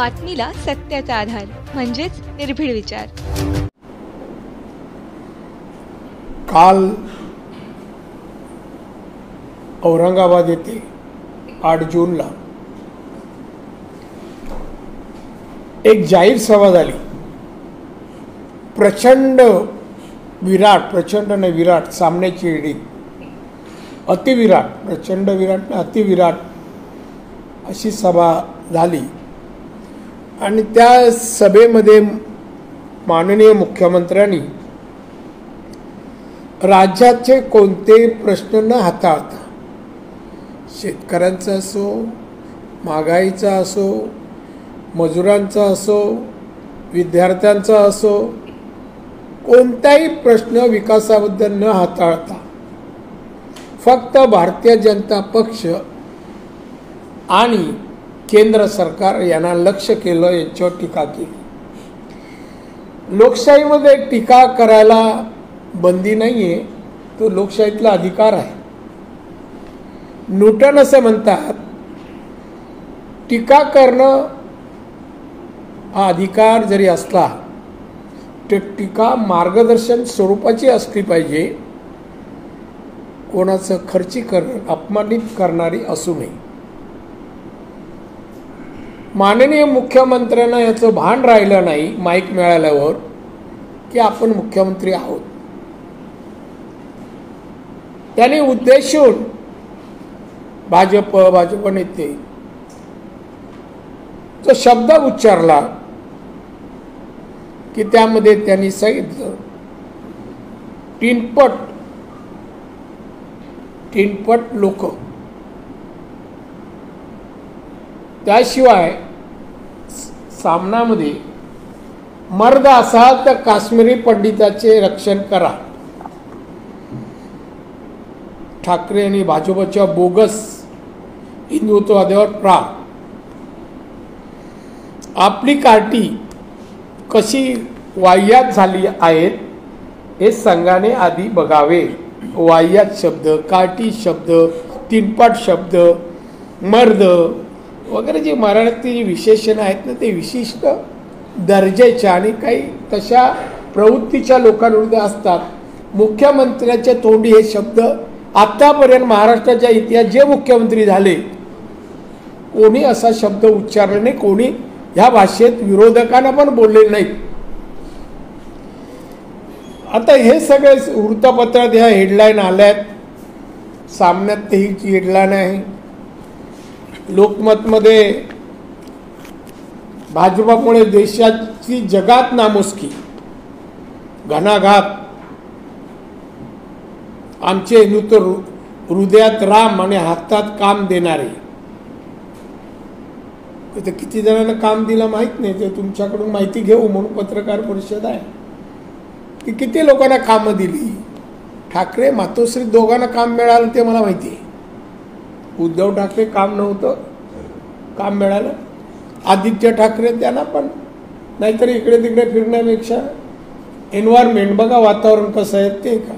बातमीला सत्याचा आधार म्हणजेच निर्भीड विचार। काल औरंगाबाद येथे 8 जूनला एक जाहीर सभा झाली। प्रचंड विराट सामन्याची एडी, अतिविराट, प्रचंड विराट अतिविराट अशी सभा झाली आणि त्या सभेमध्ये माननीय मुख्यमंत्र्यांनी राज्याचे कोणते प्रश्न न हाताळता, शेतकऱ्यांचा असो, महागाईचा असो, मजुरांचा असो, विद्यार्थ्यांचा असो, कोणताही प्रश्न विकासाबद्दल न हाताळता फक्त भारतीय जनता पक्ष आणि केंद्र सरकार यांना लक्ष्य केलं, यांच्यावर टीका केली। लोकशाहीमध्ये टीका करायला बंदी नाहीये, तो लोकशाहीतला अधिकार आहे। न्यूटन असं म्हणतात, टीका करणं हा अधिकार जरी असला तर टीका मार्गदर्शन स्वरूपाची असली पाहिजे, कोणाचं खर्चीकरण अपमानित करणारी असू नये। माननीय मुख्यमंत्र्यांना याचं भान राहिलं नाही माईक मिळाल्यावर की आपण मुख्यमंत्री आहोत। त्यांनी उद्देशून भाजप नेते जो शब्द उच्चारला की त्यामध्ये त्यांनी सांगितलं तीनपट लोक, त्याशिवाय सामनामध्ये मर्द असाल तर काश्मीरी पंडिताचे रक्षण करा। ठाकरे आणि भाजपच्या बोगस हिंदुत्ववादावर प्राण, आपली कार्टी कशी वाह्यात झाली आहेत हे संघाने आधी बघावे। वाह्यात शब्द, कार्टी शब्द, तीनपट शब्द, मर्द वगैरे जे मराठी विशेषण आहेत ना, ते विशिष्ट दर्जाच्या आणि काही तशा प्रवृत्तीच्या लोकांविरुद्ध असतात। मुख्यमंत्र्याच्या तोंडी हे शब्द आतापर्यंत महाराष्ट्राच्या इतिहास जे मुख्यमंत्री झाले कोणी असा शब्द उच्चारला नाही, कोणी ह्या भाषेत विरोधकांना पण बोलले नाहीत। आता हे सगळे वृत्तपत्रात ह्या हेडलाईन आल्यात, सामन्यात ही हेडलाईन आहे, लोकमतमध्ये भाजपामुळे देशाची जगात नामुष्की, घणाघात, आमचे हिंदुत्व हृदयात राम आणि हातात काम देणारे। ते किती जणांना काम दिलं माहित नाही, ते तुमच्याकडून माहिती घेऊ म्हणून पत्रकार परिषद आहे की किती लोकांना कामं दिली। ठाकरे मातोश्री दोघांना काम मिळालं ते मला माहिती आहे। उद्धव ठाकरे काम नव्हतं, काम मिळालं। आदित्य ठाकरे त्यांना पण, नाहीतर इकडे तिकडे फिरण्यापेक्षा एन्व्हायरमेंट बघा, वातावरण कसं आहे ते का।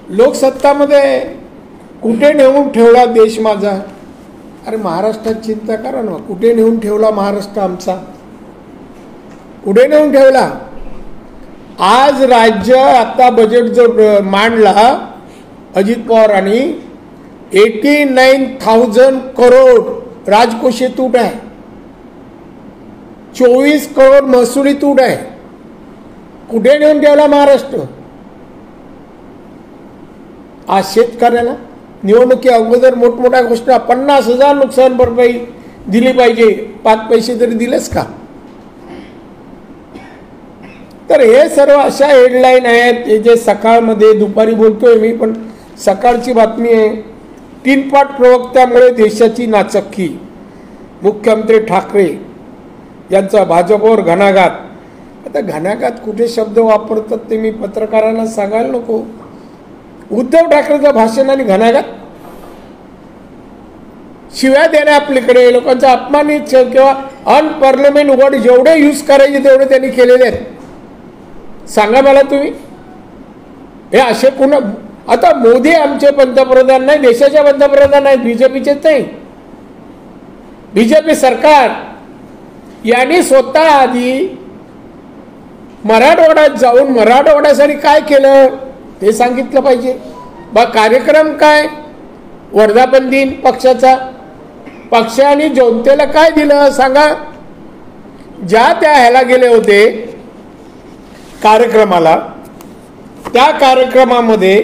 लोकसत्तामध्ये कुठे नेऊन ठेवला देश माझा? अरे महाराष्ट्रात चिंता करा ना, कुठे नेऊन ठेवला महाराष्ट्र आमचा? कुठे नेऊन ठेवला? आज राज्य आता बजेट जो मांडला अजित पवारांनी, 89,000 करोड राजकोषीय तूट आहे, 24 करोड महसुली तूट आहे। कुठे नेऊन ठेवला महाराष्ट्र? आज शेतकऱ्याला निवडणुकी अगोदर मोठमोठ्या घोषणा, 50,000 नुकसान भरपाई दिली पाहिजे, 5 पैसे तरी दिलेच का? तर हे सर्व अशा हेडलाईन आहेत जे सकाळमध्ये, दुपारी बोलतोय मी पण सकाळची बातमी आहे। तीनपट प्रवक्त्यामुळे देशाची नाचक्की, मुख्यमंत्री ठाकरे यांचा भाजपवर घणाघात। आता घणाघात कुठे शब्द वापरतात ते मी पत्रकारांना सांगायला नको। उद्धव ठाकरेचं भाषण आणि घणाघात, शिव्या देणे आपल्याकडे, लोकांचा अपमानित किंवा अनपार्लमेंट वर्ड जेवढे यूज करायचे तेवढे त्यांनी केलेले आहेत। सांगा मला तुम्ही, हे असे पुन्हा आता मोदी आमचे पंतप्रधान नाही, देशाचे पंतप्रधान आहेत, बीजेपीचेच नाही। बीजेपी सरकार यांनी स्वतः आधी मराठवाड्यात जाऊन मराठवाड्यासाठी काय केलं ते सांगितलं पाहिजे. बा कार्यक्रम काय, वर्धापन दिन पक्षाचा, पक्षाने जनतेला काय दिलं सांगा. ज्या त्या ह्याला गेले होते कार्यक्रमाला, त्या कार्यक्रमामध्ये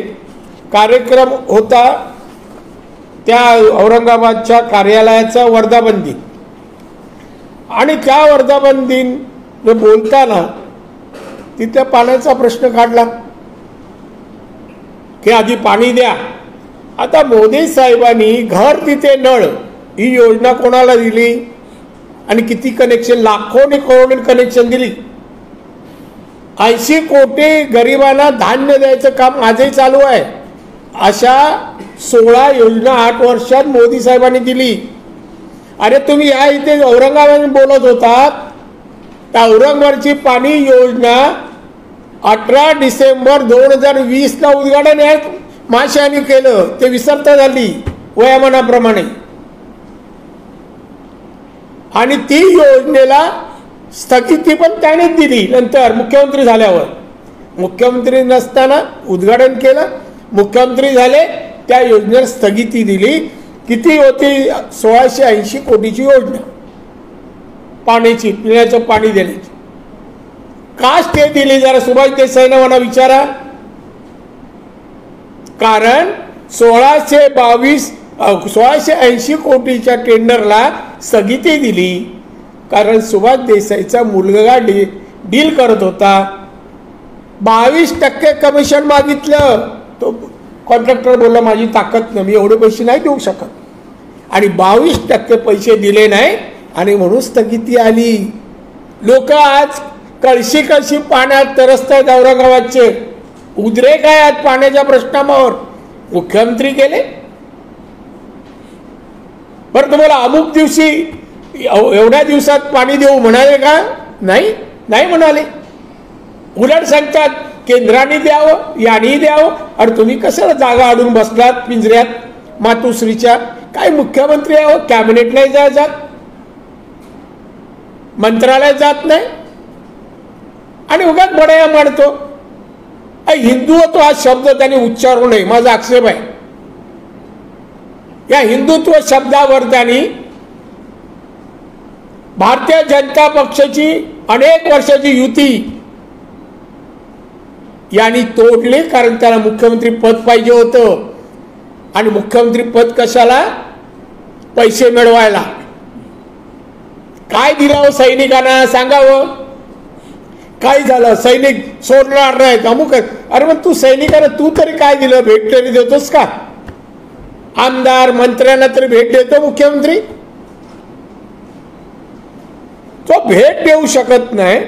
कार्यक्रम होता त्या औरंगाबादच्या कार्यालयाचा वर्धापन दिन, आणि त्या वर्धापन दिन बोलताना तिथे पाण्याचा प्रश्न काढला की आधी पाणी द्या. आता मोदी साहेबांनी घर तिथे नळ ही योजना कोणाला दिली आणि किती कनेक्शन, लाखोनी करोडोनी कनेक्शन दिली. 80 कोटी गरिबांना धान्य द्यायचं काम आजही चालू आहे. अशा 16 योजना 8 वर्षात मोदी साहेबांनी दिली. अरे तुम्ही या इथे औरंगाबाद बोलत होतात, त्या औरंगाबादची पाणी योजना 18 डिसेंबर 2020 ला उद्घाटन आहे माशाने केलं, ते विसरता झाली वयामानाप्रमाणे. आणि ती योजनेला स्थगिती पण त्यानेच दिली. नंतर मुख्यमंत्री झाल्यावर, मुख्यमंत्री नसताना उद्घाटन केलं, मुख्यमंत्री झाले त्या योजनेला स्थगिती दिली. किती होती? 1680 कोटीची योजना पाण्याची, पिण्याचं पाणी देण्याची. का ते दिली जरा सुभाष देसाईंना मला विचारा. कारण 1680 कोटीच्या टेंडरला स्थगिती दिली कारण सुभाष देसाईचा मुलगा डील करत होता. 22% कमिशन मागितलं. तो कॉन्ट्रॅक्टर बोलला माझी ताकद नाही, मी एवढे पैसे नाही देऊ शकत, आणि 22% पैसे दिले नाही आणि म्हणून स्थगिती आली. लोक आज कळशी कळशी पाण्यात तरसतात औरंगाबादचे. उद्रेक आहे आज पाण्याच्या प्रश्नावर. मुख्यमंत्री गेले बरं, तुम्हाला अमुक दिवशी एवढ्या दिवसात पाणी देऊ म्हणाले का? नाही, नाही म्हणाले. उलट सांगतात केंद्राने द्यावं, यांनी द्यावं. अरे तुम्ही कशाला जागा अडून बसलात पिंजऱ्यात मातोश्रीच्या? काय मुख्यमंत्री आहे, कॅबिनेटलाही जात, मंत्रालयात जात नाही, आणि उगाच बडाया मांडतो. हिंदुत्व हा शब्द त्याने उच्चारू नये, माझा आक्षेप आहे. या हिंदुत्व शब्दावर त्यांनी भारतीय जनता पक्षाची अनेक वर्षाची युती यांनी तोडली. कारण त्याला मुख्यमंत्री पद पाहिजे होतं, आणि मुख्यमंत्री पद कशाला? पैसे मिळवायला. काय दिलं सैनिकांना सांगावं? काय झालं? सैनिक सोडणार नाहीत अमुक. अरे मग तू सैनिकांना तू तरी काय दिलं? भेट तरी देतोस का? आमदार मंत्र्यांना तरी भेट देतो मुख्यमंत्री? तो भेट देऊ शकत नाही.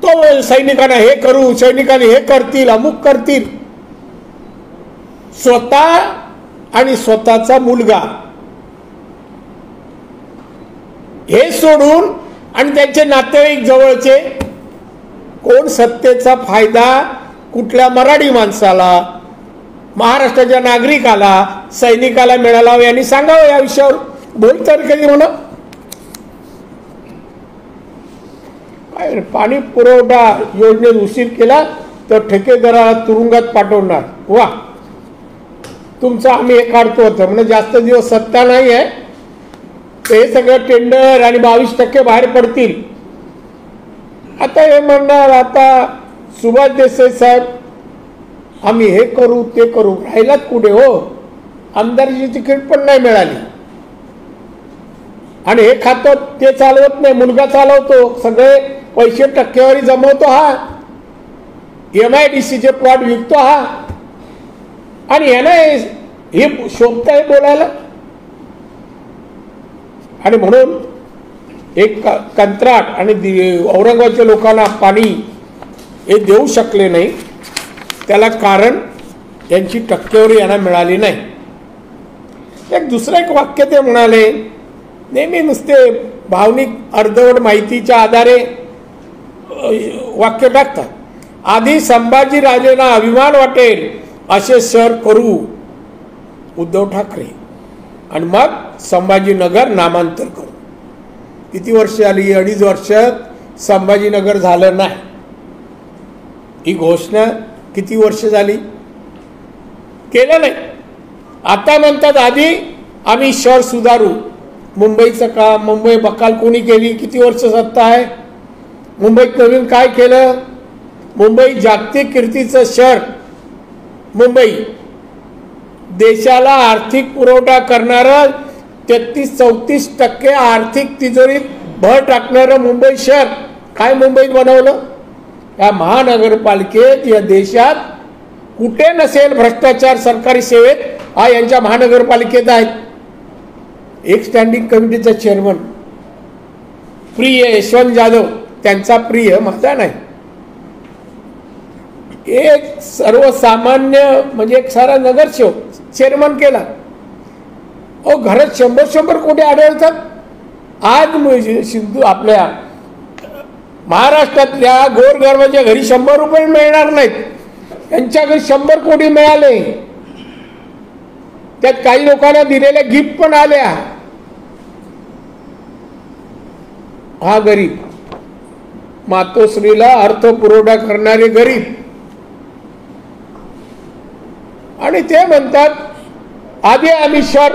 तो सैनिकांना हे करू, सैनिकांनी हे करतील, अमुक करतील. स्वतः आणि स्वतःचा मुलगा हे सोडून आणि त्यांचे नातेवाईक जवळचे, कोण सत्तेचा फायदा कुठल्या मराठी माणसाला, महाराष्ट्राच्या नागरिकाला, सैनिकाला मिळाला यांनी सांगावं. या विषयावर बोलतात कधी म्हणा. पाणी पुरवठा योजनेत उशीर केला तर ठेकेदाराला तुरुंगात पाठवणार. वा, तुमचं आम्ही हे काढतो होतं म्हणजे जास्त दिवस सत्ता नाही आहे, हे सगळं टेंडर आणि 22% बाहेर पडतील. आता हे म्हणणार आता सुभाष देसाई साहेब आम्ही हे करू ते करू, राहिलात कुठे हो? आमदारची तिकीट पण नाही मिळाली, आणि हे खातं ते चालवत नाही, मुलगा चालवतो. सगळे पैसे टक्केवारी जमवतो हा, MIDCचे प्लॉट विकतो हा, आणि यानं हे शोभत आहे बोलायला. आणि म्हणून एक कंत्राट आणि औरंगाबादच्या लोकांना पाणी हे देऊ शकले नाही. त्याला कारण यांची टक्केवारी यांना मिळाली नाही. एक दुसरं एक वाक्य ते म्हणाले, नेहमी नुसते भावनिक अर्धवट माहितीच्या आधारे वाक्य टाकतात. आधी संभाजीराजेंना अभिमान वाटेल असे सर करू उद्धव ठाकरे, आणि मग संभाजीनगर नामांतर करू. किती वर्ष आली? 2.5 वर्ष संभाजीनगर झालं नाही. ही घोषणा किती वर्ष झाली? केलं नाही. आता म्हणतात आधी आम्ही शहर सुधारू. मुंबईचं काम, मुंबई बकाल कोणी केली? किती वर्ष सत्ता आहे मुंबईत? नवीन काय केलं? मुंबई जागतिक कीर्तीचं शहर. मुंबई देशाला आर्थिक पुरवठा करणारं 33-34% आर्थिक तिजोरीत भर टाकणारं मुंबई शहर. काय मुंबईत बनवलं? या महानगरपालिकेत या देशात कुठे नसेल भ्रष्टाचार सरकारी सेवेत, हा यांच्या महानगरपालिकेत आहेत. एक स्टँडिंग कमिटीचा चेअरमन प्रिय यशवंत जाधव, त्यांचा प्रिय माझा नाही, एक सर्वसामान्य म्हणजे एक सारा नगरसेवक चेअरमन केला. अहो घरात 100 कोटी आढळतात. आज सिंधू आपल्या महाराष्ट्रातल्या गोरगरिबाच्या घरी 100 रुपये मिळणार नाहीत, त्यांच्या घरी 100 कोटी मिळाले. त्यात काही लोकांना दिलेल्या गिफ्ट पण आल्या. हा गरीब, मातोश्रीला अर्थ पुरवठा करणारे गरीब, आणि ते म्हणतात आधी आम्ही शहर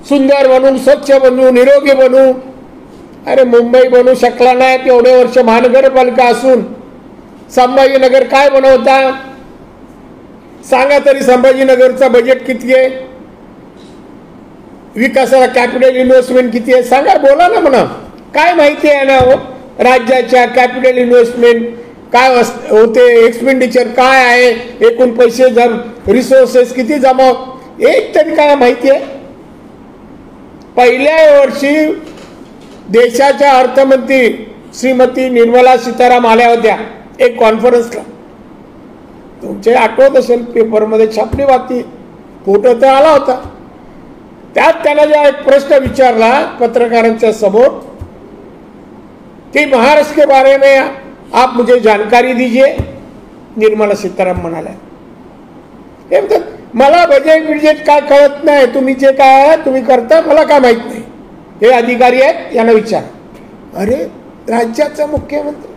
सुंदर बनवू, स्वच्छ बनवू, निरोगी बनवू. अरे मुंबई बनवू शकला नाही तेवढे वर्ष महानगरपालिका असून. संभाजीनगर काय बनवता सांगा तरी? संभाजीनगरचा बजेट किती आहे? विकासाला कॅपिटल इन्व्हेस्टमेंट किती आहे सांगा, बोला ना म्हणा. काय माहिती आहे ना राज्याच्या कॅपिटल इन्व्हेस्टमेंट काय होते, एक्सपेंडिचर काय आहे, एकूण पैसे रिसोर्सेस किती जमा, एक तरी काय माहिती आहे? पहिल्या वर्षी देशाच्या अर्थमंत्री श्रीमती निर्मला सीताराम आल्या होत्या एक कॉन्फरन्सला. तुमचे आठवत असेल पेपरमध्ये छापली बातमी, फोटो तर आला होता. त्यात त्यांना जेव्हा एक प्रश्न विचारला पत्रकारांच्या समोर कि महाराष्ट्र के बारे में आप मुझे जानकारी दीजिए, निर्मला सीताराम म्हणाल्या हे म्हणतात मला बजेट काय कळत नाही, तुम्ही जे काय तुम्ही करता मला काय माहित नाही, हे अधिकारी आहेत यांना विचार. अरे राज्याचा मुख्यमंत्री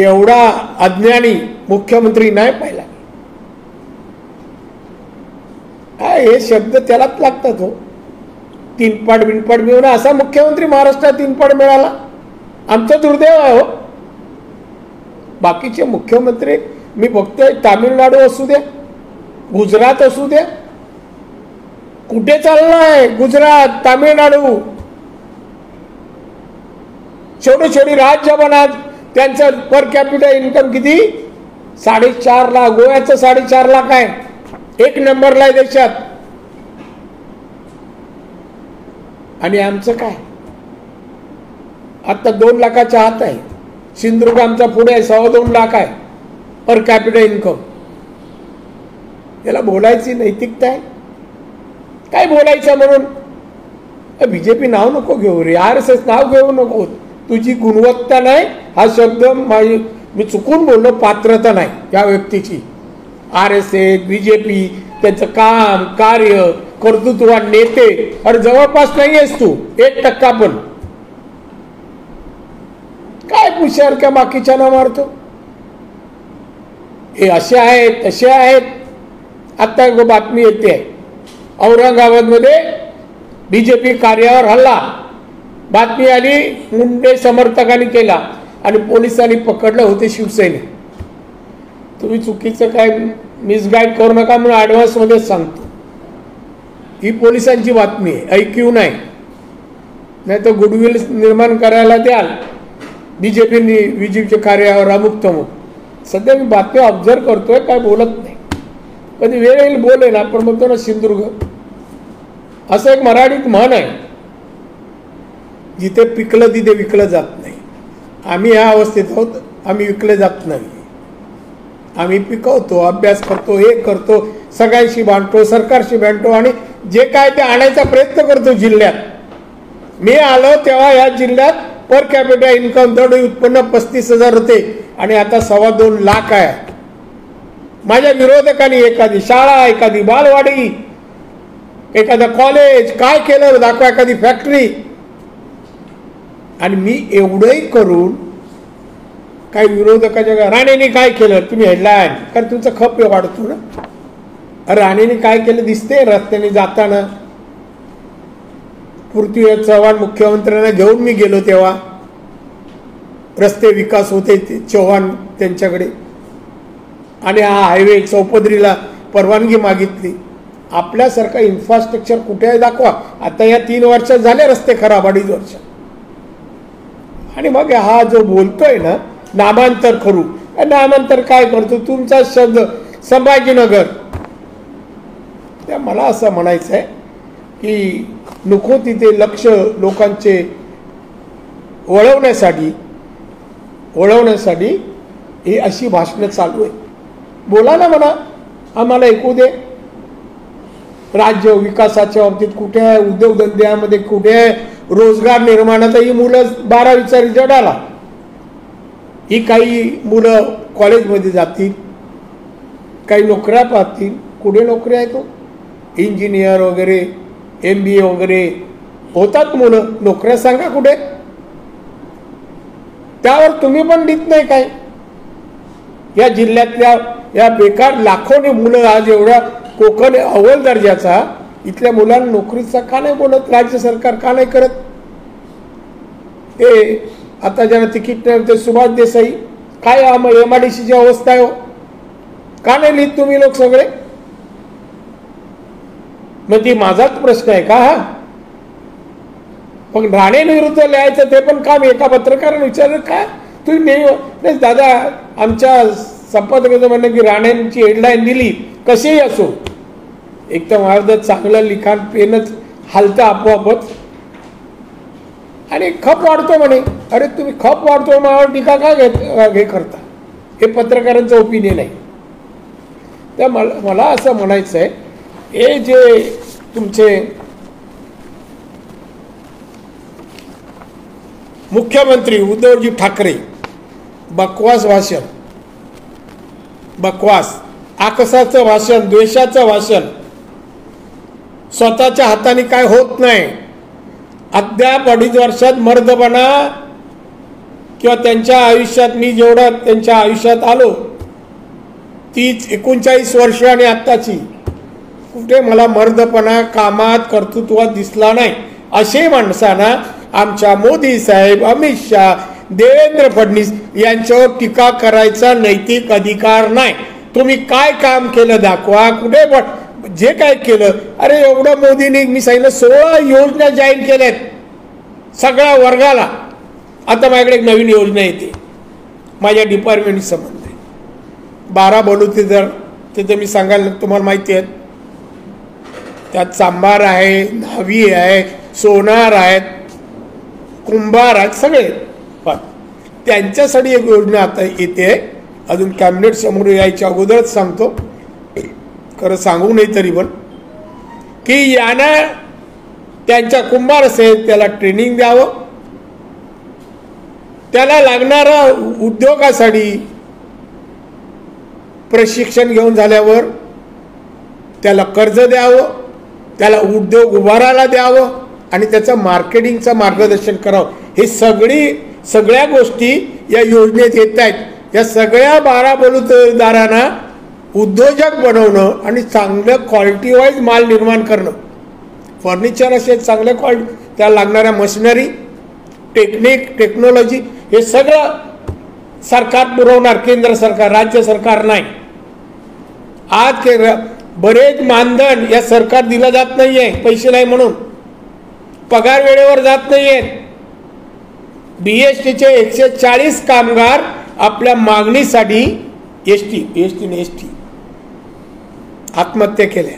एवढा अज्ञानी मुख्यमंत्री नाही पाहिला. हे शब्द त्यालाच लागतात हो. 3 पाट बिनपाट मिळून असा मुख्यमंत्री महाराष्ट्रात 3 पाट मिळाला, आमचा दुर्दैव आहे हो. बाकीचे मुख्यमंत्री मी बघतोय तामिळनाडू असू द्या, गुजरात असू द्या, कुठे चाललाय गुजरात, तामिळनाडू, छोटे छोटे राज्य बनत, त्यांचं पर कॅपिटल इन्कम किती 4.5 लाख. गोव्याचं 4.5 लाख आहे, 1 नंबरला आहे देशात. आणि आमचं काय आता 2 लाखाच्या आत आहे. सिंधुदुर्ग आमचा पुढे आहे, 2.25 लाख आहे पर कॅपिटल इन्कम. याला बोलायची नैतिकता आहे काय बोलायचं म्हणून? बीजेपी नाव नको घेऊ रे, RSS नाव घेऊ नको. तुझी गुणवत्ता नाही हा शब्द मी चुकून बोललो, पात्रता नाही त्या व्यक्तीची. RSS बीजेपी त्याचं काम कार्य कर्तृत्ववान नेते अरे जवळपास नाही आहेस तू 1% पण. काय पुशार का बाकीच्या ना मारतो? हे असे आहेत तसे आहेत. आता बातमी येते औरंगाबादमध्ये बीजेपी कार्यावर हल्ला, बातमी आली मुंडे समर्थकांनी केला आणि पोलिसांनी पकडलं होते शिवसेने. तुम्ही चुकीचं काय मिसगाईड करू नका म्हणून ॲडव्हान्स मध्ये सांगतो. ही पोलिसांची बातमी आहे, ऐक्यू नाही. नाही तर गुडविल निर्माण करायला द्याल बीजेपीच्या कार्यावर अमुक तमुक. सध्या मी बातमी ऑब्झर्व करतोय, काय बोलत नाही. कधी वेळ येईल बोलेल. आपण म्हणतो ना सिंधुदुर्ग, असं एक मराठीत म्हण आहे, जिथे पिकलं तिथे विकलं जात नाही. आम्ही ह्या अवस्थेत आहोत, आम्ही विकले जात नाही. आम्ही पिकवतो, अभ्यास करतो, हे करतो, सगळ्यांशी भांडतो, सरकारशी भांडतो आणि जे काय ते आणायचा प्रयत्न करतो जिल्ह्यात. मी आलो तेव्हा या जिल्ह्यात पर कॅपिटल इन्कम दरडोई उत्पन्न 35,000 होते आणि आता 2.25 लाख आहे. माझ्या विरोधकांनी एखादी शाळा, एखादी बालवाडी, एखादं कॉलेज काय केलं दाखवा, एखादी फॅक्टरी. आणि मी एवढंही करून काही विरोधकाच्या राणेने काय केलं तुम्ही हेडलाईन, कारण तुमचा खप वाढतो ना. राणेने काय केलं दिसते रस्त्याने जाताना. पृथ्वीराज चव्हाण मुख्यमंत्र्यांना घेऊन मी गेलो तेव्हा रस्ते विकास होते चव्हाण त्यांच्याकडे, आणि हा हायवे चौपदरीला परवानगी मागितली. आपल्यासारखं इन्फ्रास्ट्रक्चर कुठे आहे दाखवा. आता या 3 वर्षात झाले रस्ते खराब, 2.5 वर्ष. आणि मग हा जो बोलतोय ना नामांतर करू, नामांतर काय करतो तुमचा शब्द संभाजीनगर. त्या मला असं म्हणायचं आहे की नको तिथे लक्ष लोकांचे वळवण्यासाठी ही अशी भाषणं चालू आहे. बोला ना म्हणा, आम्हाला ऐकू दे. राज्य विकासाच्या बाबतीत कुठे आहे, उद्योगधंद्यामध्ये कुठे आहे, रोजगार निर्माणात ही मुलं 12वीचा रिझल्ट आला, ही काही मुलं कॉलेजमध्ये जातील, काही नोकऱ्या पाहतील. कुठे नोकऱ्या आहेत, इंजिनियर वगैरे MBA वगैरे होतात मुलं, नोकऱ्या सांगा कुठे. त्यावर तुम्ही पण देत नाही काय. या जिल्ह्यातल्या या बेकार लाखोनी मुलं आज एवढ्या कोकण अव्वल दर्जाचा इथल्या मुलांना नोकरीचा का नाही बोलत, राज्य सरकार का नाही करत. ते आता ज्यांना तिकीट नाही ते सुभाष देसाई काय MIDCची अवस्था आहे हो, का नाही लिहित तुम्ही लोक सगळे. मग ती माझाच प्रश्न आहे का हा. पण राणे विरुद्ध लिहायचं ते पण काम एका पत्रकाराने विचारलं का तुम्ही नाही दादा. आमच्या संपादकाचं म्हणणं की राणेंची हेडलाईन दिली कशीही असो, एकदम अर्ध चांगलं लिखाण पेनच हालतं आपोआपच आणि खप वाढतो म्हणे. अरे तुम्ही खप वाढतो मला टीका का हे करता, हे पत्रकारांचं ओपिनियन आहे. तर मला असं म्हणायचं आहे हे जे तुमचे मुख्यमंत्री उद्धवजी ठाकरे बकवास भाषण, बकवास आकसाचं भाषण, द्वेषाचं भाषण, स्वतःच्या हाताने काय होत नाही. अद्याप 2.5 वर्षात मर्दपणा किंवा त्यांच्या आयुष्यात मी जेवढा त्यांच्या आयुष्यात आलो 39 वर्ष आणि आत्ताची कुठे मला मर्दपणा कामात कर्तृत्वात दिसला नाही. असे माणसांना आमच्या मोदी साहेब, अमित शहा, देवेंद्र फडणवीस यांच्यावर टीका करायचा नैतिक अधिकार नाही. तुम्ही काय काम केलं दाखवा, कुठे पण जे काय केलं. अरे एवढं मोदींनी मी सांगितलं 16 योजना जाहीर केल्यात सगळ्या वर्गाला. आता माझ्याकडे एक नवीन योजना येते माझ्या डिपार्टमेंट संबंध 12 बलुते जर तिथे मी सांगायला तुम्हाला माहिती आहे. त्यात चांभार आहे, न्हावी आहे, सोनार आहेत, कुंभार आहेत, सगळे. पण त्यांच्यासाठी एक योजना आता येते, अजून कॅबिनेट समोर यायच्या अगोदरच सांगतो, खरं सांगू नाही तरी पण, की यांना त्यांच्या कुंभार असेल त्याला ट्रेनिंग द्यावं, त्याला लागणारा उद्योगासाठी प्रशिक्षण घेऊन झाल्यावर त्याला कर्ज द्यावं, त्याला उद्योग उभारायला द्यावं आणि त्याचं मार्केटिंगचं मार्गदर्शन करावं. हे सगळ्या गोष्टी या योजनेत येत आहेत. या सगळ्या 12 बलुतेदारांना उद्योजक बनवणं आणि चांगलं क्वालिटी वाईज माल निर्माण करणं, फर्निचर असे चांगल्या क्वालिटी, त्याला लागणाऱ्या मशिनरी, टेक्नॉलॉजी हे सगळं सरकार पुरवणार, केंद्र सरकार, राज्य सरकार नाही. आज बरेच मानधन या सरकार दिलं जात नाहीये, पैसे नाही म्हणून, पगार वेळेवर जात नाहीये. BSTचे 140 कामगार आपल्या मागणीसाठी एसटी आत्महत्या केल्या.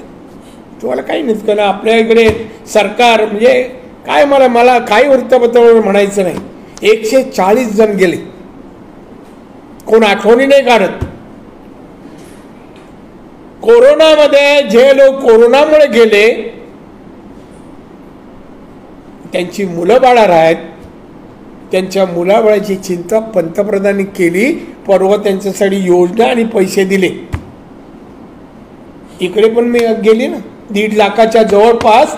तुम्हाला काही नाही. आपल्या इकडे सरकार म्हणजे काय, मला काही वृत्तपत्रावर म्हणायचं नाही. 140 जण गेले, कोण आठवणी नाही काढत. कोरोनामध्ये जे लोक कोरोनामुळे गेले त्यांची मुलं बाळा आहेत, त्यांच्या मुलाबाळाची चिंता पंतप्रधानांनी केली. परवा त्यांच्यासाठी योजना आणि पैसे दिले. इकडे पण मी गेली ना 1.5 लाखाच्या जवळपास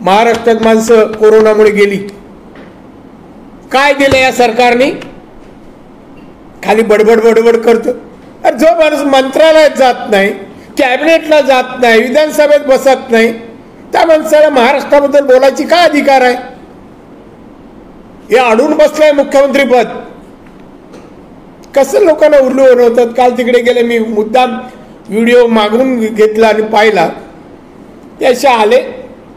महाराष्ट्रात माणसं कोरोनामुळे गेली. काय दिलं या सरकारने? खाली बडबड बडबड करतो. अरे जो माणूस मंत्रालयात जात नाही, कॅबिनेटला जात नाही, विधानसभेत बसत नाही, त्या माणसाला महाराष्ट्राबद्दल बोलायची काय अधिकार आहे? हे अडून बसलंय मुख्यमंत्रीपद. कसं लोकांना उल्लू बनवतात. काल तिकडे गेले, मी मुद्दाम व्हिडिओ मागून घेतला आणि पाहिला. ते असे आले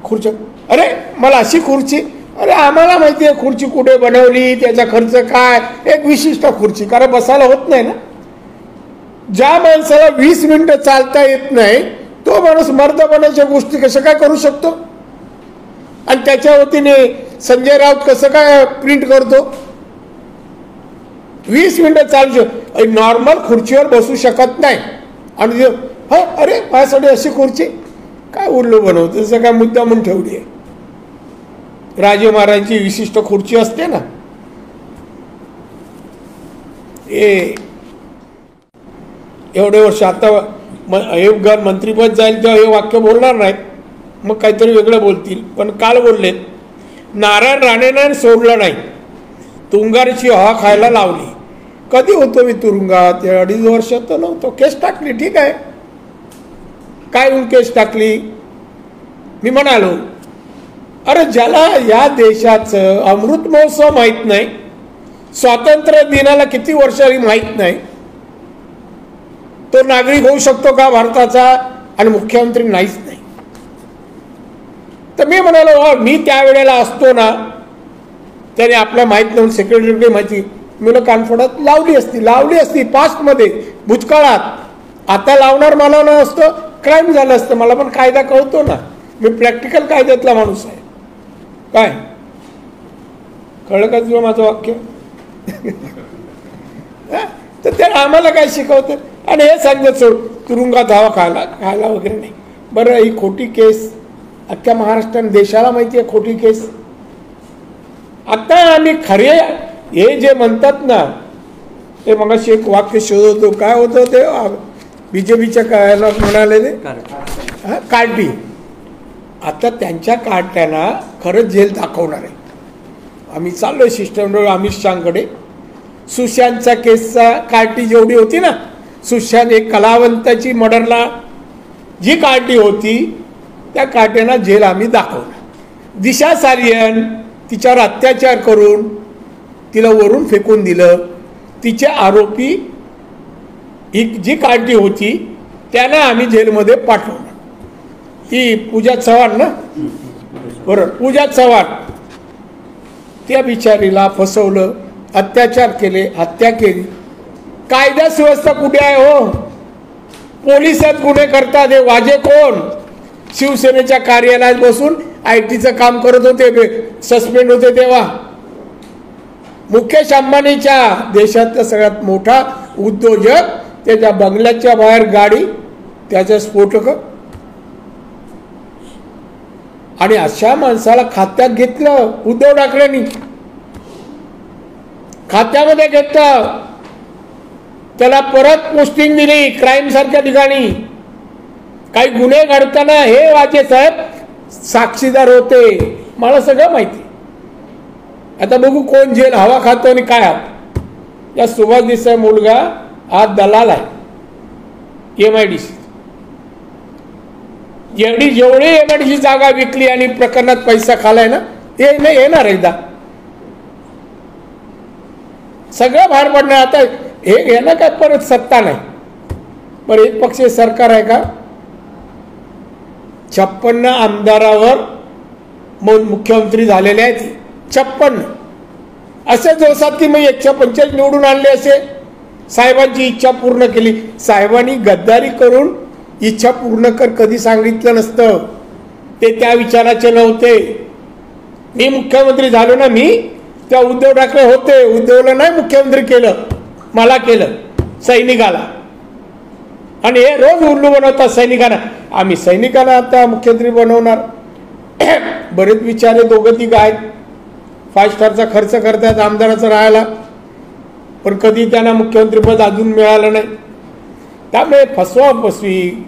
खुर्च्या, अरे मला अशी खुर्ची, अरे आम्हाला माहिती आहे खुर्ची कुठे बनवली, त्याचा खर्च काय, एक विशिष्ट खुर्ची, कारण बसायला होत नाही ना. ज्या माणसाला 20 मिनिटं चालता येत नाही तो माणूस मर्दपणाच्या गोष्टी कसं काय करू शकतो? आणि त्याच्या वतीने संजय राऊत कसं काय प्रिंट करतो? 20 मिनिटं चालू नॉर्मल खुर्चीवर बसू शकत नाही. आणि अरे माझ्यासाठी अशी खुर्ची काय उल्लू बनवतो? तसं काय मुद्दा म्हणून ठेवली आहे. राजे महाराजांची विशिष्ट खुर्ची असते ना. एवढे वर्ष आता हे मंत्रीपद जाईल तेव्हा हे वाक्य बोलणार नाहीत, मग काहीतरी वेगळं बोलतील. पण काल बोललेत, नारायण राणेने सोडलं नाही, तुंगारची हवा खायला लावली. कधी होतो मी तुरुंगात? 2.5 वर्ष तर नव्हतो. केस टाकली, ठीक आहे, काय म्हणून केस टाकली? मी म्हणालो, अरे ज्याला या देशाचं अमृत महोत्सव माहीत नाही, स्वातंत्र्य दिनाला किती वर्ष माहीत नाही, तो नागरिक होऊ शकतो का भारताचा? आणि मुख्यमंत्री नाहीच नाही. तर मी म्हणालो, मी त्यावेळेला असतो ना, त्याने आपल्या माहीत नव्हतं, सेक्रेटरीकडे माहिती, मी कानफोडात लावली असती पास्टमध्ये, भूतकाळात. आता लावणार मला नसतं, क्राईम झालं असतं. मला पण कायदा कळतो ना, मी प्रॅक्टिकल कायद्यातला माणूस आहे. काय कळलं का तुला माझं वाक्य? तर ते आम्हाला काय शिकवतं? आणि हे सांगत सोड, तुरुंगात हवा खायला वगैरे नाही. बरं, ही खोटी केस अख्ख्या महाराष्ट्राने, देशाला माहिती आहे खोटी केस. आता आम्ही खरे हे जे म्हणतात ना, ते मगाशी एक वाक्य शोधतो, काय होतं ते बीजेपीच्या काय म्हणाले ते कार्टी. आता त्यांच्या कार्ट्यांना खरंच जेल दाखवणार आहे. आम्ही चाललोय सिस्टमवर अमित शहाकडे. सुशांतचा केसचा कार्टी जेवढी होती ना, सुशांत एक कलावंताची मर्डरला जी कार्टी होती, त्या कार्ट्यांना जेल आम्ही दाखवणार. दिशा सारियन, तिच्यावर अत्याचार करून तिला वरून फेकून दिलं, तिचे आरोपी ही जी कार्टी होती त्यांना आम्ही जेलमध्ये पाठवलं. ती पूजा चव्हाण ना, बरोबर, पूजा चव्हाण, त्या बिचारीला फसवलं, अत्याचार केले, हत्या केली. कायदा सुव्यवस्था कुठे आहे हो? पोलिसात गुन्हे करतात हे वाजे कोण? शिवसेनेच्या कार्यालयात बसून IT काम करत होते, सस्पेंड होते तेव्हा. मुकेश अंबानीच्या, देशातला सगळ्यात मोठा उद्योजक, त्याच्या बंगल्याच्या बाहेर गाडी, त्याचं स्फोटक. आणि अशा माणसाला खात्यात घेतलं उद्धव ठाकरेंनी, खात्यामध्ये घेतलं, त्याला परत पोस्टिंग दिली क्राईम सारख्या ठिकाणी. काही गुन्हे घडताना हे वाजे साहेब साक्षीदार होते, मला सगळं माहिती. आता बघू कोण जेल हवा खातो आणि काय. या सुभाष देसाई मुलगा हा दलाल आहे MIDC. जेवढी MIDC जागा विकली आणि प्रकरणात पैसा खालाय ना, ते नाही येणार एकदा, सगळं बाहेर पडणार. आता हे घेणं काय परत सत्ता नाही. बरं, एक पक्षीय सरकार आहे का? 56 आमदारावर मुख्यमंत्री झालेले आहेत. 56 असे जोसात की मग 145 निवडून आणले, असे साहेबांची इच्छा पूर्ण केली. साहेबांनी गद्दारी करून इच्छा पूर्ण कर कधी सांगितलं नसतं. ते त्या विचाराचे नव्हते. मी मुख्यमंत्री झालो ना, मी त्या उद्धव ठाकरे होते, उद्धवला नाही मुख्यमंत्री केलं, मला केलं, सैनिकाला. आणि हे रोज उल्लू बनवतात सैनिकांना. आम्ही सैनिकांना आता मुख्यमंत्री बनवणार. बरेच विचारे दोघं तिघं आहेत, 5 स्टारचा खर्च करतात आमदाराचा राहायला, पण कधी त्यांना मुख्यमंत्रीपद अजून मिळालं नाही. त्यामुळे फसवा फसवी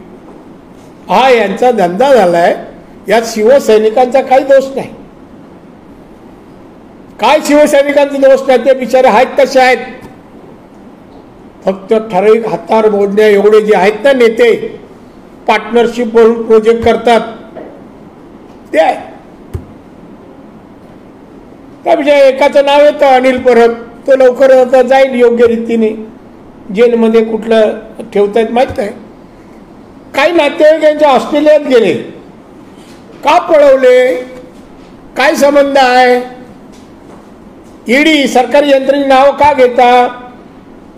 हा यांचा धंदा झालाय. यात शिवसैनिकांचा काही दोष नाही. काय शिवसैनिकांचा दोष नाही? ते बिचारे आहेत तसे आहेत. फक्त ठराविक हातावर मोडण्या एवढे जे आहेत ना नेते, पार्टनरशिप म्हणून प्रोजेक्ट करतात ते आहे. त्यापेक्षा एकाचं नाव येतं अनिल परब, तो लवकर आता जाईल योग्य रीतीने. जेलमध्ये कुठलं ठेवतायत माहीत आहे. काही नातेवाईक यांच्या ऑस्ट्रेलियात गेले, का पळवले? काय संबंध आहे? ईडी सरकारी यंत्रणेची नाव का घेता?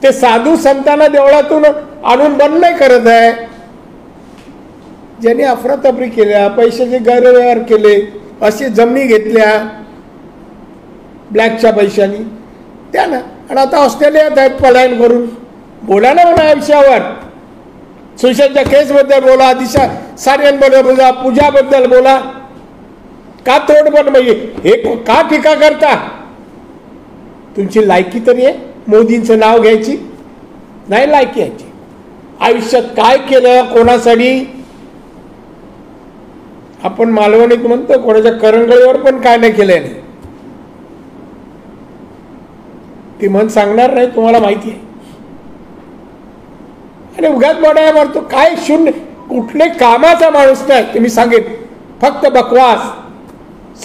ते साधू संतांना देवळातून आणून बंद नाही करत आहे. ज्यांनी अफरातफरी केल्या, पैशाचे गैरव्यवहार केले, अशी जमिनी घेतल्या ब्लॅकच्या पैशानी, त्या ना. आणि आता ऑस्ट्रेलियात आहेत पलायन करून. बोला ना म्हणा या विषयावर. सुशांतच्या केसबद्दल बोला, दिशा साऱ्यांबद्दल बोला, पूजाबद्दल बोला. का तोड पण म्हणजे हे का टीका करता? तुमची लायकी तरी आहे मोदींचं नाव घ्यायची? नाही लायकी यायची. आयुष्यात काय केलं कोणासाठी? आपण मालवणीत म्हणतो कोणाच्या करंगळीवर पण काय नाही केलं नाही. ती म्हण सांगणार नाही, तुम्हाला माहिती आहे. आणि उगाच मोठा मारतो. काय शून्य, कुठले कामाचा माणूस नाही. ते मी सांगेन, फक्त बकवास.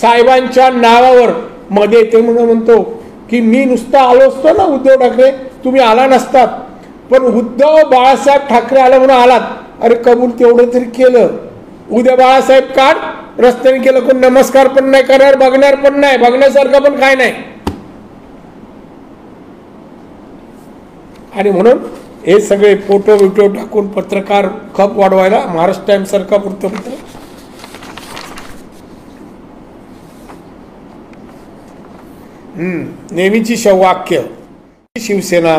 साहेबांच्या नावावर मध्ये ते म्हणतो की मी नुसता आलो असतो ना उद्धव ठाकरे, तुम्ही आला नसतात. पण उद्धव बाळासाहेब ठाकरे आला म्हणून आलात. अरे कबूल तेवढं तरी केलं. उद्या बाळासाहेब काढ रस्त्याने केलं, कोण नमस्कार पण नाही करणार, बघणार पण नाही, बघण्यासारखं पण काय नाही. आणि म्हणून हे सगळे फोटो बिटो टाकून पत्रकार खप वाढवायला महाराष्ट्र टाइम्स सारखा वृत्तपत्र. नेहमीची वाक्य, शिवसेना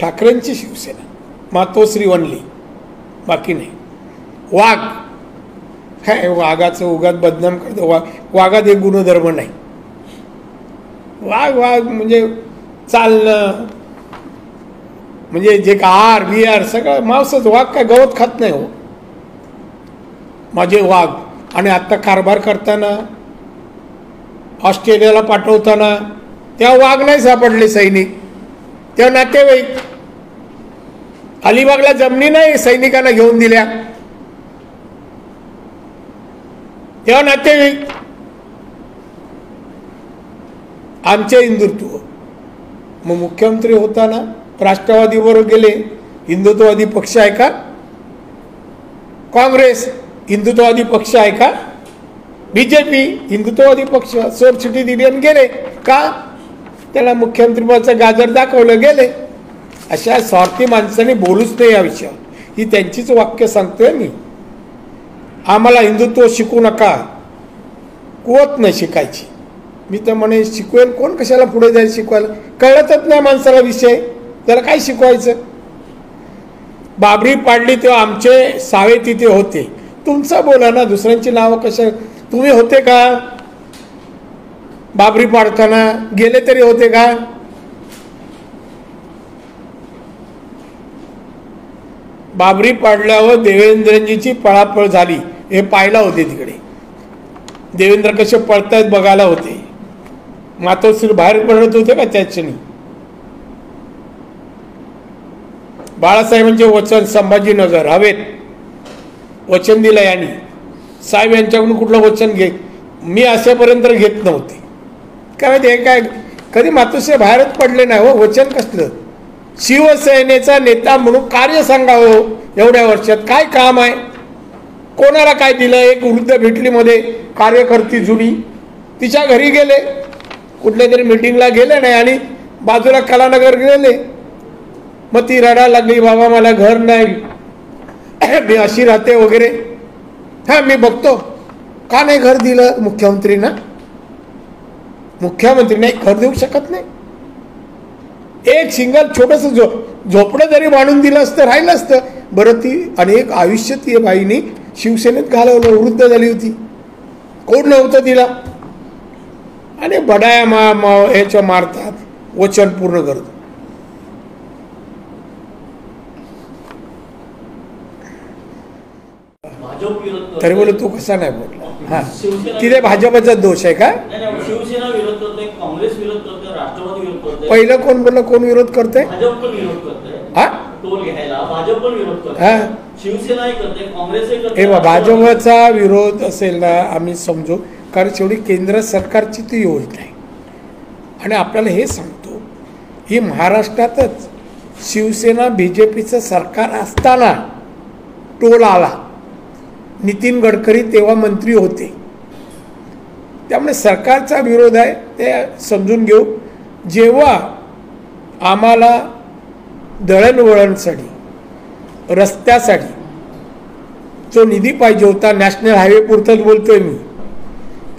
ठाकरेंची शिवसेना, मातोश्री वनली, बाकी नाही. वाघ काय वाघाचं उगाच बदनाम करतो. वाघात एक गुणधर्म नाही. वाघ वाघ म्हणजे चालणं, म्हणजे जे का आर बिहार सगळं मांसच. वाघ काय गवत खात नाही हो माझे वाघ. आणि आत्ता कारभार करताना ऑस्ट्रेलियाला पाठवताना तेव्हा वाघ नाही सापडले सैनिक, तेव्हा नातेवाईक. अलिबागला जमिनी नाही सैनिकांना घेऊन दिल्या, तेव्हा नातेवाईक. आमचे हिंदुत्व. मग मुख्यमंत्री होताना राष्ट्रवादीबरोबर गेले. हिंदुत्ववादी पक्ष आहे का? काँग्रेस हिंदुत्ववादी पक्ष आहे का? बीजेपी हिंदुत्ववादी पक्ष. सबसिडी दिली आणि गेले का? त्याला मुख्यमंत्रीपदाचं गाजर दाखवलं, गेले. अशा स्वार्थी माणसाने बोलूच नाही या विषयावर. ही त्यांचीच वाक्य सांगतोय मी. आम्हाला हिंदुत्व शिकू नका, कुवत नाही शिकायची. मी तर म्हणे शिकवेल कोण, कशाला पुढे जाईल शिकवायला? कळतच नाही माणसाला विषय, त्याला काय शिकवायचं? बाबरी पाडली तेव्हा आमचे सावे तिथे होते. तुमचं बोला ना, दुसऱ्यांची नावं कशा? तुम्ही होते का बाबरी पाडताना? गेले तरी होते का? बाबरी पाडल्यावर देवेंद्रजीची पळापळ झाली, हे पाहायला होते तिकडे. देवेंद्र कसे पळतायत बघायला होते. मातोश्री बाहेर पडत होते का त्या क्षणी? बाळासाहेबांचे वचन संभाजीनगर हवेत वचन दिलं यांनी. साहेब यांच्याकडून कुठलं वचन घे, मी असेपर्यंत घेत नव्हते. काय माहिती हे काय कधी मातोश्री बाहेरच पडले नाही हो. वचन कसलं? शिवसेनेचा नेता म्हणून कार्य सांगावं. एवढ्या वर्षात काय काम आहे? कोणाला काय दिलं? एक वृद्ध भेटलीमध्ये कार्यकर्ती जुडी, तिच्या घरी गेले, कुठल्या तरी मिटिंगला गेले नाही आणि बाजूला कलानगर गेले. मग ती रडायला लागली, बाबा मला घर नाही, मी अशी राहते वगैरे. हा मी बघतो. का नाही घर दिलं मुख्यमंत्रींना? मुख्यमंत्री नाही घर देऊ शकत नाही. एक सिंगल छोटस झोपडं जरी बांधून दिलं असतं राहिलं असतं. बरं ती अनेक आयुष्य ती बाईनी शिवसेनेत घालवलं, वृद्ध झाली होती, कोण नव्हतं तिला. आणि बडाया ह्याच्या मारतात, वचन पूर्ण करतो. भाजप विरोध करतोय. तरी बोल तू कसा नाही बोलला हा शिवसेना तिथे भाजपचा दोष आहे का? नाही, शिवसेना विरोध करतोय, काँग्रेस विरोध करतोय, राष्ट्रवादी विरोध करतोय, पहिलं कोण बोललं कोण विरोध करते? भाजप पण विरोध करतोय. हा टोल घ्यायला भाजप पण विरोध करतोय, हा शिवसेनाही करते, काँग्रेसही करते. हे भाजपचा विरोध असेल ना आम्ही समजू, कारण शेवटी केंद्र सरकारची ती योजना आहे. आणि आपल्याला हे सांगतो ही महाराष्ट्रातच शिवसेना BJPचं सरकार असताना टोल आला. नितीन गडकरी तेव्हा मंत्री होते. त्यामुळे सरकारचा विरोध आहे ते समजून घेऊ. जेव्हा आम्हाला दळणवळणसाठी रस्त्यासाठी जो निधी पाहिजे होता, नॅशनल हायवे पुरतच बोलतोय मी,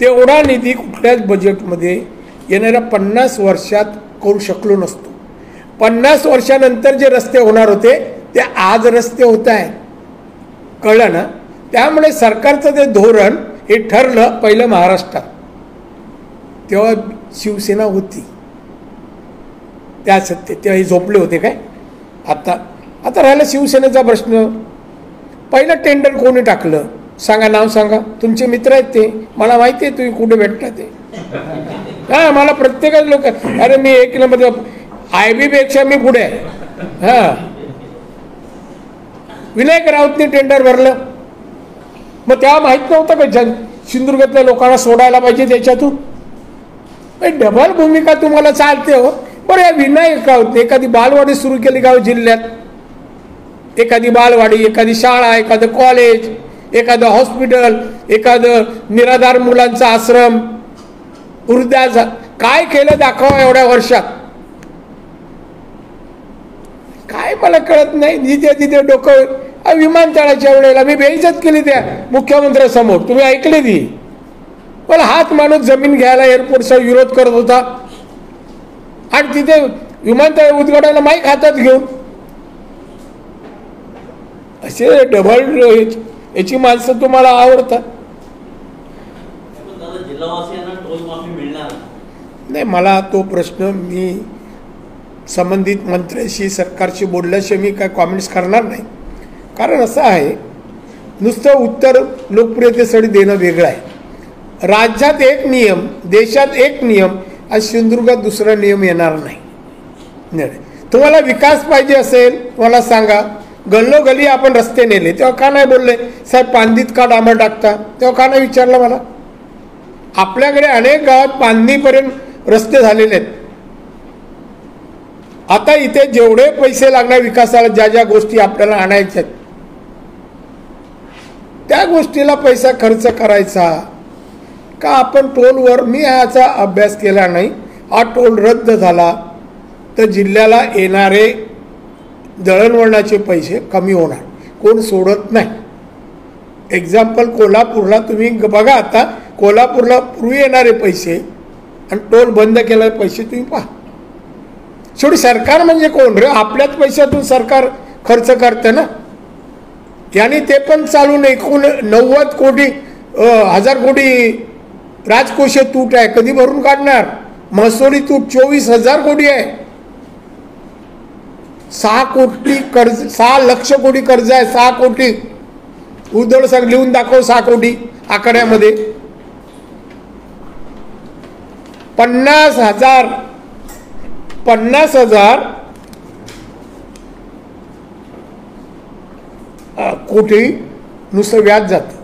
तेवढा निधी कुठल्याच बजेटमध्ये येणाऱ्या 50 वर्षात करू शकलो नसतो. 50 वर्षानंतर जे रस्ते होणार होते ते आज रस्ते होत आहेत. कळलं ना? त्यामुळे सरकारचं ते धोरण हे ठरलं पहिलं महाराष्ट्रात, तेव्हा शिवसेना होती त्या सत्तेत, तेव्हा हे झोपले होते काय? आता राहिला शिवसेनेचा प्रश्न. पहिलं टेंडर कोणी टाकलं सांगा, नाव सांगा. तुमचे मित्र आहेत ते, मला माहिती आहे तुम्ही कुठे भेटता ते. हा मला प्रत्येकच लोक, अरे मी 1 किलोमीटर IB पेक्षा मी पुढे आहे. हा विनायक राऊतने टेंडर भरलं, मग तेव्हा माहित नव्हतं का सिंधुदुर्गातल्या लोकांना सोडायला पाहिजे त्याच्यातून? डबल भूमिका तुम्हाला चालते हो. बरं, या विनायक राऊतने एखादी बालवाडी सुरू केली गाव जिल्ह्यात, एखादी बालवाडी, एखादी शाळा, एखादं कॉलेज, एखादं हॉस्पिटल, एखादं निराधार मुलांचा आश्रम, वृद्धाचा, काय केलं दाखवा एवढ्या वर्षात? काय मला कळत नाही. जिथे तिथे डोकं. विमानतळाच्या वेळेला मी बेइज्जत केली त्या मुख्यमंत्र्यांसमोर, तुम्ही ऐकली ती. पण हाच माणूस जमीन घ्यायला एअरपोर्टचा विरोध करत होता आणि तिथे विमानतळ उद्घाटनाला माईक हातात घेऊन. असे डबल याची माणसं तुम्हाला आवडतात? जिल्हावासियांना टोल माफी मिळणार नाही, मला तो प्रश्न मी संबंधित मंत्र्यांशी सरकारशी बोलल्याशिवाय मी काय कॉमेंट्स करणार नाही. कारण असं आहे, नुसतं उत्तर लोकप्रियतेसाठी देणं वेगळं आहे. राज्यात एक नियम, देशात एक नियम, आज सिंधुदुर्गात दुसरा नियम येणार नाही. तुम्हाला विकास पाहिजे असेल मला सांगा. गल्लोगल्ली आपण रस्ते नेले, तेव्हा का नाही बोलले साहेब पांदीत का डांबर टाकता? तेव्हा का नाही विचारलं मला? आपल्याकडे अनेक गावात पांदीपर्यंत रस्ते झालेले आहेत. आता इथे जेवढे पैसे लागणार विकासाला, ज्या ज्या गोष्टी आपल्याला आणायच्या आहेत त्या गोष्टीला पैसा खर्च करायचा का आपण टोलवर? मी याचा अभ्यास केला नाही. हा टोल रद्द झाला तर जिल्ह्याला येणारे दळणवळणाचे पैसे कमी होणार, कोण सोडत नाही. एक्झाम्पल कोल्हापूरला तुम्ही बघा, आता कोल्हापूरला पूर्वी येणारे पैसे आणि टोल बंद केलेले पैसे तुम्ही पहा. शेवटी सरकार म्हणजे कोण रे? आपल्याच पैशातून सरकार खर्च करते ना. याने ते पण चालू नाही. 90 कोटी 1000 कोटी राजकोषीय तूट आहे, कधी भरून काढणार? महसुली तूट 24,000 कोटी आहे. 6 कोटी कर्ज, 6 लक्ष कोटी कर्ज आहे. 6 कोटी उद्धव सांग, लिहून दाखव 6 कोटी आकड्यामध्ये. 50,000 कोटी नुसतं व्याज जातं.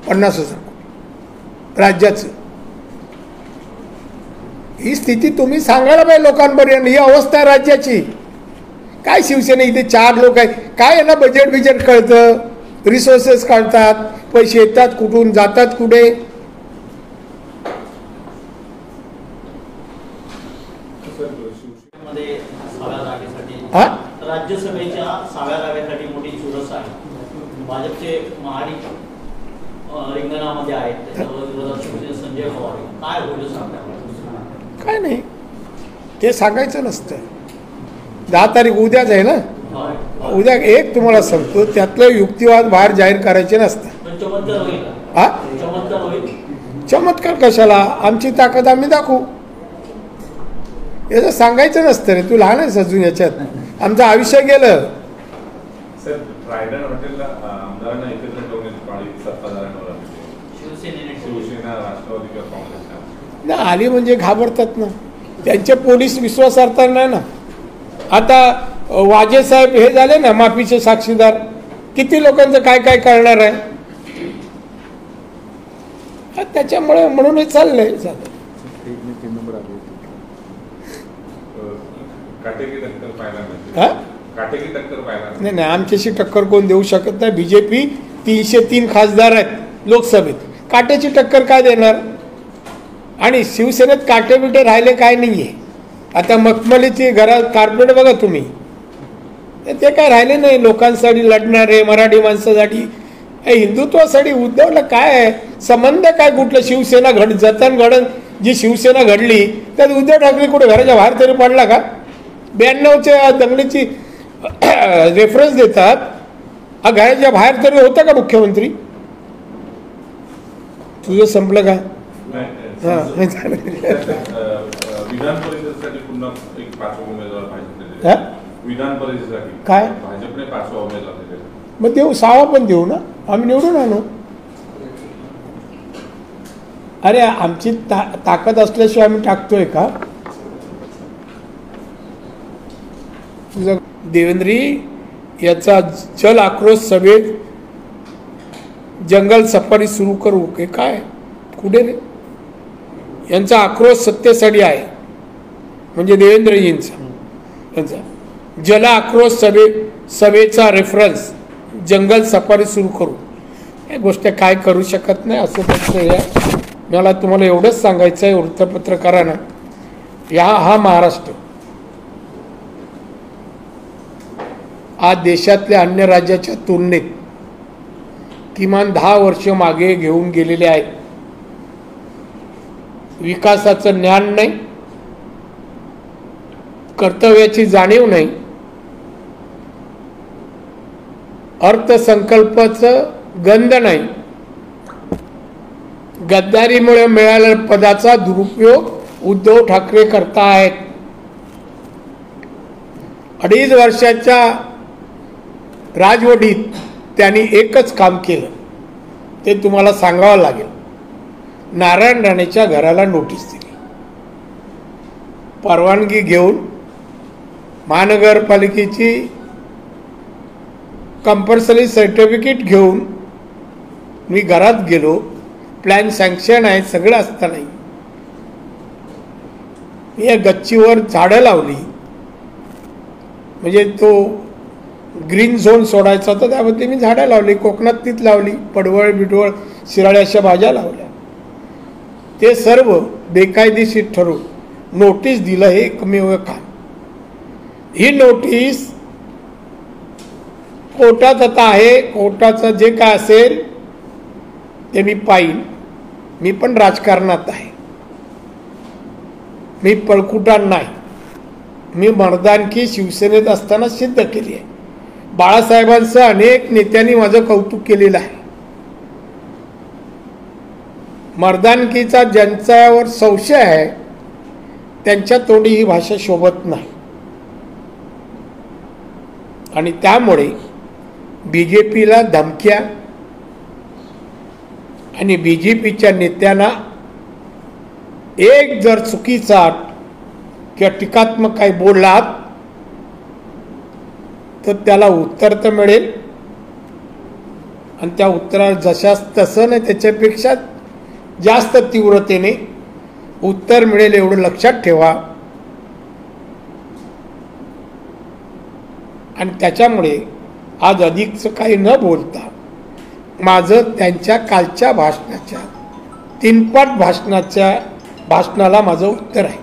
50,000 कोटी राज्याचं. ही स्थिती तुम्ही सांगायला पाहिजे लोकांपर्यंत. ही अवस्था आहे राज्याची. काय शिवसेना इथे 4 लोक आहेत, काय यांना बजेट कळतं? रिसोर्सेस काढतात, पैसे येतात कुठून, जातात कुठे? राज्यसभेच्या 6व्या जागेसाठी मोठी चुरस आहे. भाजपचे महाडिक रिंगणामध्ये आहेत, त्याच्यावर विरोधात शिवसेना संजय पवार. काय होईल सांगता? काय नाही, ते सांगायचं नसतं. 10 तारीख उद्याच आहे ना. उद्या एक तुम्हाला सांगतो, त्यातलं युक्तिवाद बाहेर जाहीर करायचे नसतात. चमत्कार होईल. हा, चमत्कार होईल. चमत्कार कशाला? आमची ताकद आम्ही दाखवू. याचं सांगायचं नसतं रे. तू लहान आहेस अजून, याच्यात आमचं आयुष्य गेलं. सर, रायडन हॉटेलला आमदारांना एकत्र ठेवण्याची राष्ट्रवादी किंवा काँग्रेसच्या? ना आली म्हणजे घाबरतात ना, त्यांचे पोलीस विश्वासार्थ नाही ना. आता वाजे साहेब हे झाले ना माफीचे साक्षीदार, किती लोकांचं काय काय करणार आहे. त्याच्यामुळे म्हणून हे चाललंय. काटेकी टक्कर पाहायला हा? मिळते, काटेकी टक्कर पाहायला मिळते. नाही नाही, आमच्याशी टक्कर कोण देऊ शकत नाही. बीजेपी 303 खासदार आहेत लोकसभेत, काट्याची टक्कर काय देणार. आणि शिवसेनेत काटे बिटे राहिले काय नाहीये. आता मखमलीची घरात कार्पेट बघा तुम्ही, ते काय राहिले नाही. लोकांसाठी लढणारे मराठी माणसासाठी, हिंदुत्वासाठी उद्धवला काय आहे संबंध. काय कुठलं शिवसेना जतन घडण जी शिवसेना घडली त्यात उद्धव ठाकरे कुठे घराच्या बाहेर तरी पडला का. 92च्या दंगलीची रेफरन्स देतात, हा घराच्या बाहेर तरी होता का मुख्यमंत्री. तुझं संपलं का. विधान परिषदेसाठी पुन्हा एक 5वा उमेदवार पाहिजे. विधान परिषदेसाठी काय भाजपने 5वा उमेदवार दिलेला. मग देऊ, 6वा पण देऊ ना, आम्ही निवडून आणू. अरे आमची ताकद असल्याशिवाय आम्ही टाकतोय का. तुझं देवेंद्री याचा जल आक्रोश सभेत जंगल सफारी सुरू करू की काय. कुठे रे. यांचा आक्रोश सत्तेसाठी आहे, म्हणजे देवेंद्रजींचा. यांचा जल आक्रोश सभेचा रेफरन्स जंगल सफारी सुरू करू, या गोष्ट काय करू शकत नाही असं फक्त हे. मला तुम्हाला एवढंच सांगायचं आहे वृत्तपत्रकारांना, हा महाराष्ट्र आज देशातल्या अन्य राज्याच्या तुलनेत किमान 10 वर्ष मागे घेऊन गेलेले आहेत. विकासाचं ज्ञान नाही, कर्तव्याची जाणीव नाही, अर्थसंकल्पाचं गंध नाही, गद्दारीमुळे मिळालेल्या पदाचा दुरुपयोग उद्धव ठाकरे करतायत. 2.5 वर्षाच्या राजवटीत त्यांनी एकच काम केलं, ते तुम्हाला सांगावं लागेल. नारायण राणेच्या घराला नोटीस दिली, परवानगी घेऊन महानगरपालिकेची कंपल्सरी सर्टिफिकेट घेऊन मी घरात गेलो. प्लॅन सँक्शन आहे सगळं असताना मी या गच्चीवर झाडं लावली, म्हणजे तो ग्रीन झोन सोडायचा होता त्यामध्ये मी झाडं लावली. कोकणात तीच लावली, पडवळ बिडवळ शिराळ्या अशा भाज्या लावल्या. ते सर्व बेकायदेशीर ठरवून नोटीस दिलं हे एकमेव काम. ही नोटीस कोर्टात आता आहे, कोर्टाचं जे काय असेल ते मी पाहिन. मी पण राजकारणात आहे, मी पळकुटा नाही. मी मर्दानकी शिवसेनेत असताना सिद्ध केली आहे. बाळासाहेबांचं अनेक नेत्यांनी माझं कौतुक केलेलं आहे. मर्दानकीचा ज्यांच्यावर संशय आहे त्यांच्या तोंडी ही भाषा शोभत नाही. आणि त्यामुळे बीजेपीला धमक्या आणि बीजेपीच्या नेत्यांना एक जर चुकीचा किंवा टीकात्मक काही बोललात तर त्याला उत्तर तर मिळेल, आणि त्या उत्तरात जशास तसं नाही त्याच्यापेक्षा जास्त तीव्रतेने उत्तर मिळेल एवढं लक्षात ठेवा. आणि त्याच्यामुळे आज अधिकचं काही न बोलता माझं त्यांच्या कालच्या भाषणाच्या 3 पाठ भाषणाला माझं उत्तर आहे.